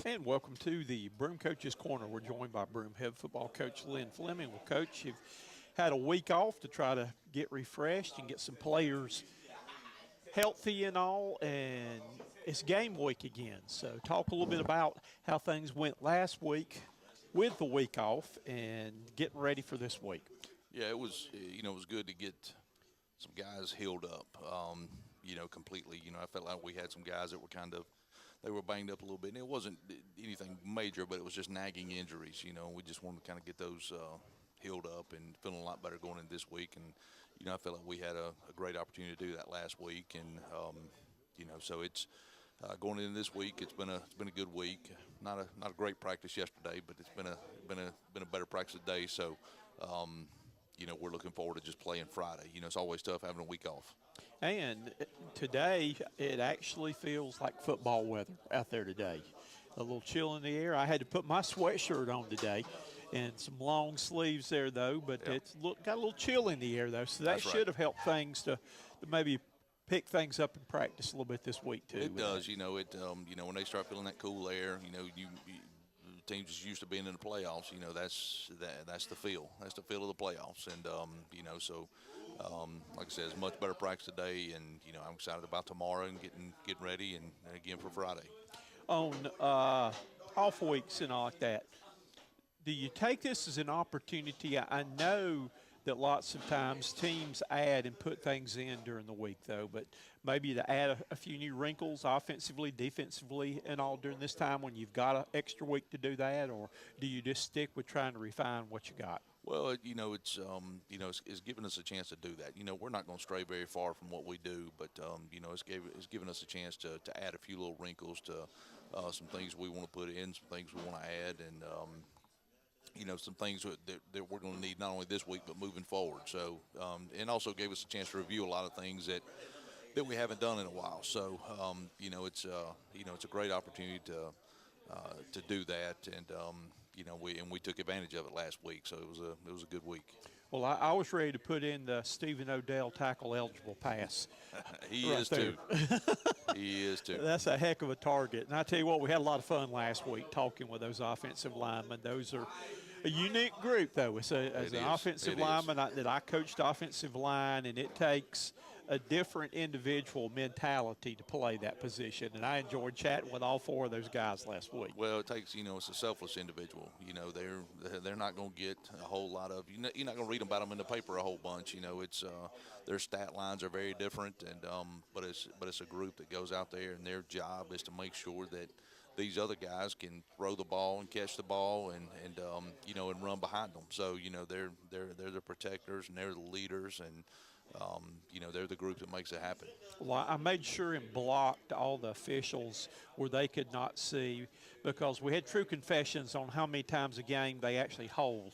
And welcome to the Broome Coaches Corner. We're joined by Broome head football coach Lynn Fleming. Well, Coach, you've had a week off to try to get refreshed and get some players healthy and all, and it's game week again. So talk a little bit about how things went last week with the week off and getting ready for this week. Yeah, it was good to get some guys healed up, completely. I felt like we had some guys that were they were banged up a little bit, and it wasn't anything major, but it was just nagging injuries. We just wanted to kind of get those healed up and feeling a lot better going into this week. And I felt like we had a great opportunity to do that last week, and so it's going into this week. It's been a good week. Not a great practice yesterday, but it's been a better practice today. So we're looking forward to just playing Friday. It's always tough having a week off. And today, it actually feels like football weather out there today. A little chill in the air. I had to put my sweatshirt on today and some long sleeves there, though. But It's got a little chill in the air, though. So that should have helped things to maybe pick things up in practice a little bit this week, too. It does. When they start feeling that cool air, teams just used to being in the playoffs. That's the feel. That's the feel of the playoffs. And like I said, it's much better practice today, and I'm excited about tomorrow and getting ready and again for Friday. On off weeks and all like that, do you take this as an opportunity? I know that lots of times teams add and put things in during the week, though, but maybe to add a few new wrinkles offensively, defensively, and all during this time when you've got an extra week to do that, or do you just stick with trying to refine what you got? Well, it's given us a chance to do that. We're not going to stray very far from what we do, but it's given us a chance to add a few little wrinkles to some things we want to put in, some things we want to add, and some things that we're going to need not only this week but moving forward. So, and also gave us a chance to review a lot of things that we haven't done in a while. So, it's a great opportunity to do that, and we took advantage of it last week. So it was a good week. Well, I was ready to put in the Stephen Odell tackle eligible pass. He is too. He is too. That's a heck of a target. And I tell you what, we had a lot of fun last week talking with those offensive linemen. Those are a unique group, though. As an offensive lineman that I coached offensive line, and it takes a different individual mentality to play that position. And I enjoyed chatting with all four of those guys last week. Well, it takes, it's a selfless individual. They're not going to get a whole lot of, you're not going to read about them in the paper a whole bunch. It's their stat lines are very different, and but it's a group that goes out there, and their job is to make sure that these other guys can throw the ball and catch the ball and run behind them. So they're the protectors, and they're the leaders, and they're the group that makes it happen. Well, I made sure and blocked all the officials where they could not see, because we had true confessions on how many times a game they actually hold.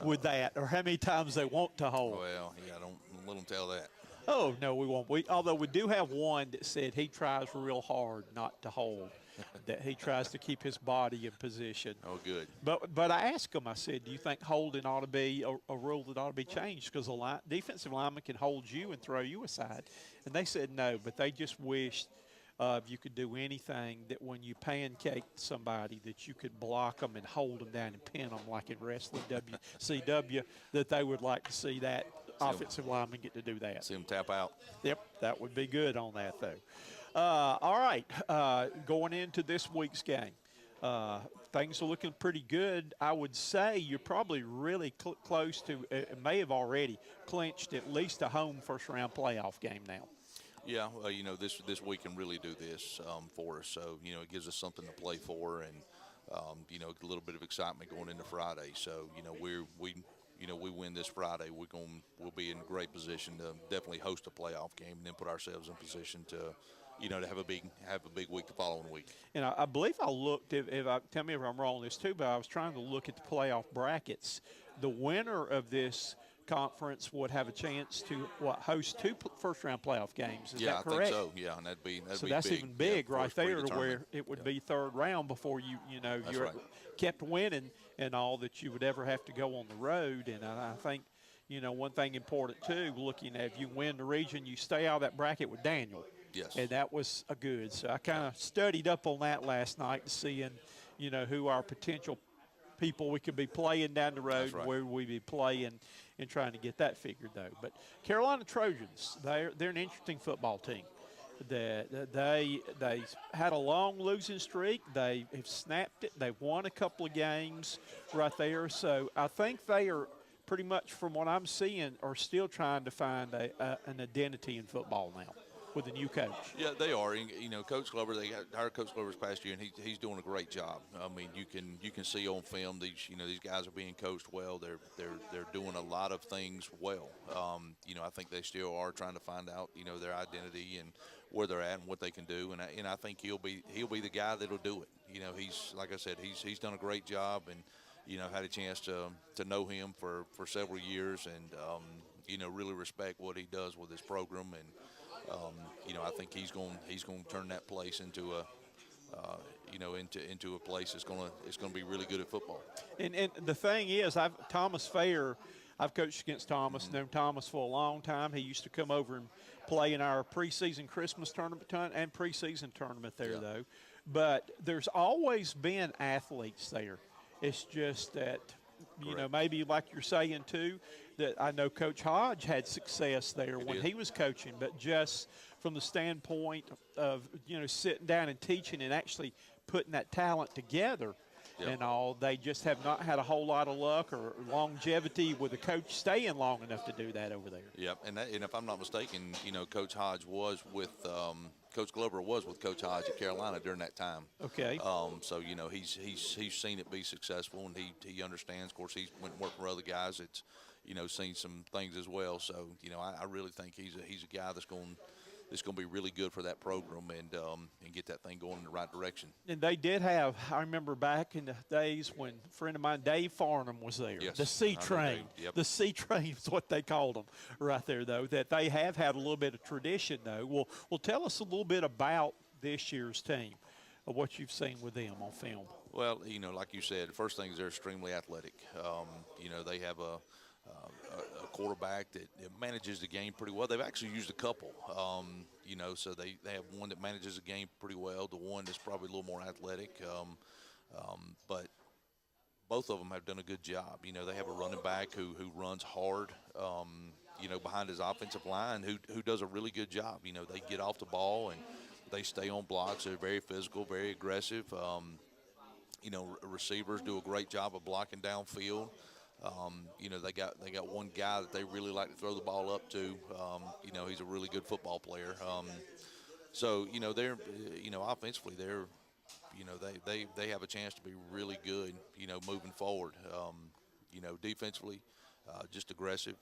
With that, or how many times they want to hold. Well, yeah, don't let them tell that. Oh, no, we won't. Although we do have one that said he tries real hard not to hold, that he tries to keep his body in position. Oh, good. But I asked him, I said, do you think holding ought to be a rule that ought to be changed? Because a defensive lineman can hold you and throw you aside. And they said no, but they just wished you could do anything that when you pancake somebody that you could block them and hold them down and pin them like in wrestling WCW, that they would like to see that offensive lineman get to do that. See them tap out. Yep, that would be good on that, though. All right, going into this week's game, things are looking pretty good. I would say you're probably really close to may have already clinched at least a home first-round playoff game now. Yeah, well, this week can really do this for us. So, it gives us something to play for, and, a little bit of excitement going into Friday. So, we win this Friday, we'll be in a great position to definitely host a playoff game, and then put ourselves in position to, to have a big week the following week. And I believe I looked, tell me if I'm wrong on this too, but I was trying to look at the playoff brackets. The winner of this conference would have a chance to host two first-round playoff games. Is that correct? Yeah, I think so. Yeah, and that'd be that's big. even big right there, to where it would be third round before you kept winning and all, that you would ever have to go on the road. And I think one thing important too, looking at if you win the region, you stay out of that bracket with Daniel. Yes. and that was a good. So I kind of studied up on that last night, seeing, who our potential people we could be playing down the road, That's right. where we be playing, and trying to get that figured though. But Carolina Trojans, they're an interesting football team. They had a long losing streak. They have snapped it. They've won a couple of games right there. So I think they are pretty much, from what I'm seeing, are still trying to find an identity in football now with a new coach. Yeah, they are. And, Coach Glover, they hired Coach Glover this past year, and he's doing a great job. I mean, you can see on film these guys are being coached well. They're doing a lot of things well. I think they still are trying to find out their identity and where they're at and what they can do. And I think he'll be the guy that'll do it. He's, like I said, he's done a great job, and had a chance to know him for several years, and really respect what he does with his program. And I think he's going to turn that place into into a place that's going to be really good at football. And the thing is, Thomas Fair, I've coached against Thomas, known Thomas for a long time. He used to come over and play in our preseason Christmas tournament and preseason tournament there, though. But there's always been athletes there. It's just that, maybe like you're saying too, that I know Coach Hodge had success there when he was coaching, but just from the standpoint of, sitting down and teaching and actually putting that talent together and all, they just have not had a whole lot of luck or longevity with a coach staying long enough to do that over there. Yep, and if I'm not mistaken, Coach Hodge was with Coach Glover was with Coach Hodge at Carolina during that time. Okay. So he's seen it be successful, and he understands. Of course, he's went and worked for other guys. It's seen some things as well. So I really think he's a guy that's going to be really good for that program and get that thing going in the right direction. And they did have, I remember back in the days when a friend of mine, Dave Farnham, was there. Yes, the C Train. Yep. The C Train is what they called them right there, though, that they have had a little bit of tradition, though. Well, tell us a little bit about this year's team, of what you've seen with them on film. Well, like you said, the first thing is they're extremely athletic. They have a quarterback that manages the game pretty well. They've actually used a couple, so they have one that manages the game pretty well, the one that's probably a little more athletic, but both of them have done a good job. They have a running back who runs hard, behind his offensive line, who does a really good job. They get off the ball and they stay on blocks. They're very physical, very aggressive. Receivers do a great job of blocking downfield. They got one guy that they really like to throw the ball up to. He's a really good football player. So they're offensively they have a chance to be really good. Moving forward. Defensively, just aggressive.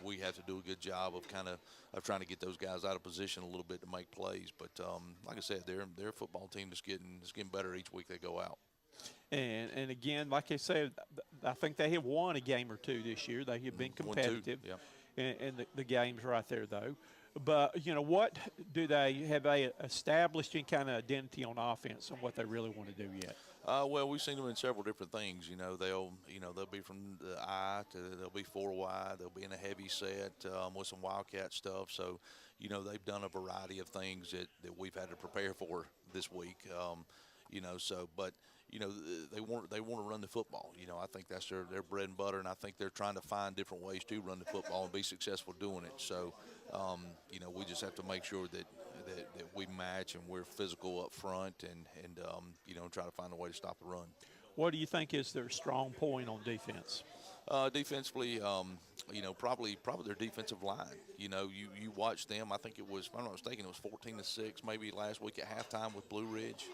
We have to do a good job of trying to get those guys out of position a little bit to make plays. But like I said, they're a football team that's getting better each week they go out. And again, like I said, I think they have won a game or two this year. They have been competitive in the games right there, though. But, what have they established any kind of identity on offense and what they really want to do yet? Well, we've seen them in several different things. They'll be from the I to they'll be 4 wide. They'll be in a heavy set with some wildcat stuff. So, they've done a variety of things that we've had to prepare for this week. But they want to run the football. I think that's their bread and butter, and I think they're trying to find different ways to run the football and be successful doing it. So, we just have to make sure that we match and we're physical up front and try to find a way to stop the run. What do you think is their strong point on defense? Defensively, probably their defensive line. You watch them. I think it was, if I'm not mistaken, it was 14-6 maybe last week at halftime with Blue Ridge.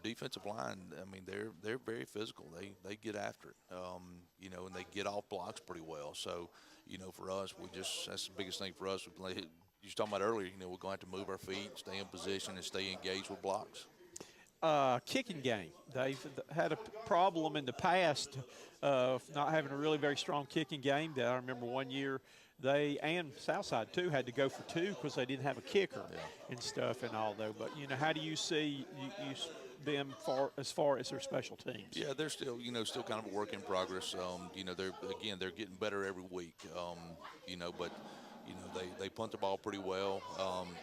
Defensive line, I mean, they're very physical. They get after it, and they get off blocks pretty well. So, for us, that's the biggest thing for us. You were talking about earlier, we're going to have to move our feet, stay in position, and stay engaged with blocks. Kicking game. They've had a problem in the past of not having a really very strong kicking game. I remember one year they, and Southside too, had to go for 2 because they didn't have a kicker and stuff and all though. But, how do you see them as far as their special teams? Yeah, they're still kind of a work in progress. They're getting better every week. But they punt the ball pretty well.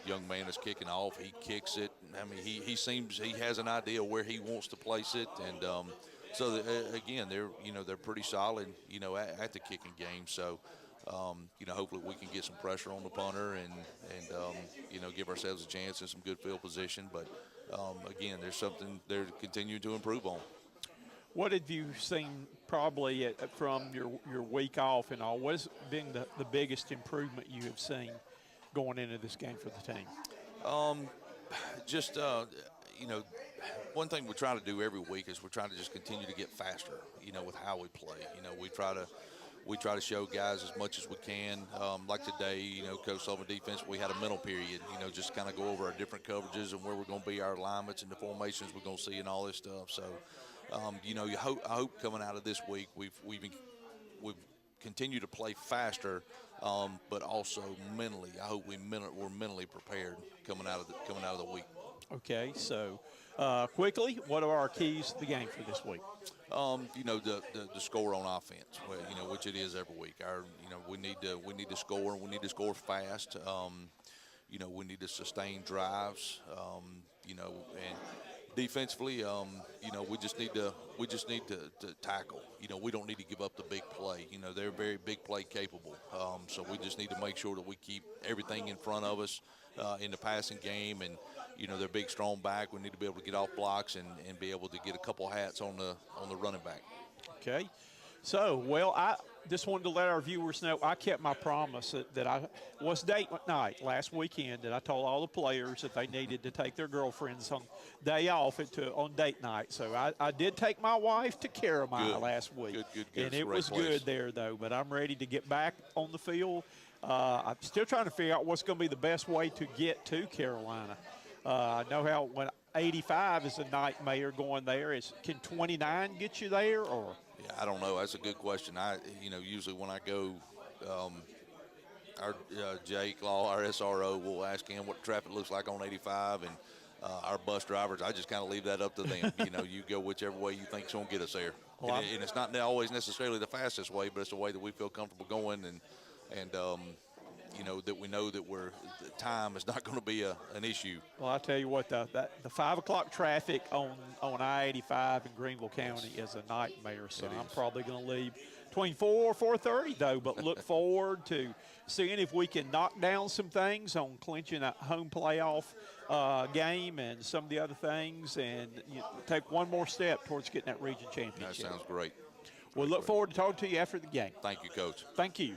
Young man is kicking off. He kicks it. I mean, he seems he has an idea where he wants to place it, and again, they're pretty solid, at the kicking game. So, hopefully we can get some pressure on the punter and give ourselves a chance in some good field position. But again, there's something they're continuing to improve on. What have you seen probably from your week off and all? What has been the biggest improvement you have seen going into this game for the team? Just one thing we try to do every week is we're trying to just continue to get faster, with how we play. We try to show guys as much as we can. Like today, Coach Sullivan defense, we had a mental period, just kind of go over our different coverages and where we're going to be, our alignments and the formations we're going to see and all this stuff. So, I hope coming out of this week we've continued to play faster, but also mentally. I hope we're mentally prepared coming out of the week. Okay, so quickly, what are our keys to the game for this week? The score on offense, which it is every week. We need to score. We need to score fast. We need to sustain drives. And defensively, we just need to tackle. We don't need to give up the big play. They're very big play capable. So we just need to make sure that we keep everything in front of us in the passing game. And they're big, strong back. We need to be able to get off blocks and be able to get a couple hats on the running back. Okay. So, well, I just wanted to let our viewers know I kept my promise that I was date night last weekend, that I told all the players that they needed to take their girlfriends on day off on date night. So I did take my wife to Carolina last week. Good. And it was good there, though. But I'm ready to get back on the field. I'm still trying to figure out what's going to be the best way to get to Carolina. I know how when 85 is a nightmare going there. Can 29 get you there, or? Yeah, I don't know. That's a good question. Usually when I go, our Jake Law, our SRO, will ask him what traffic looks like on 85, and our bus drivers, I just kind of leave that up to them. You go whichever way you think's going to get us there. Well, and it's not always necessarily the fastest way, but it's the way that we feel comfortable going, and that we know that the time is not going to be an issue. Well, I'll tell you what, the 5 o'clock traffic on I-85 in Greenville County is a nightmare, so I'm probably going to leave between 4:30, though, but look forward to seeing if we can knock down some things on clinching that home playoff game and some of the other things, and take one more step towards getting that region championship. That sounds great. We'll look forward to talking to you after the game. Thank you, Coach. Thank you.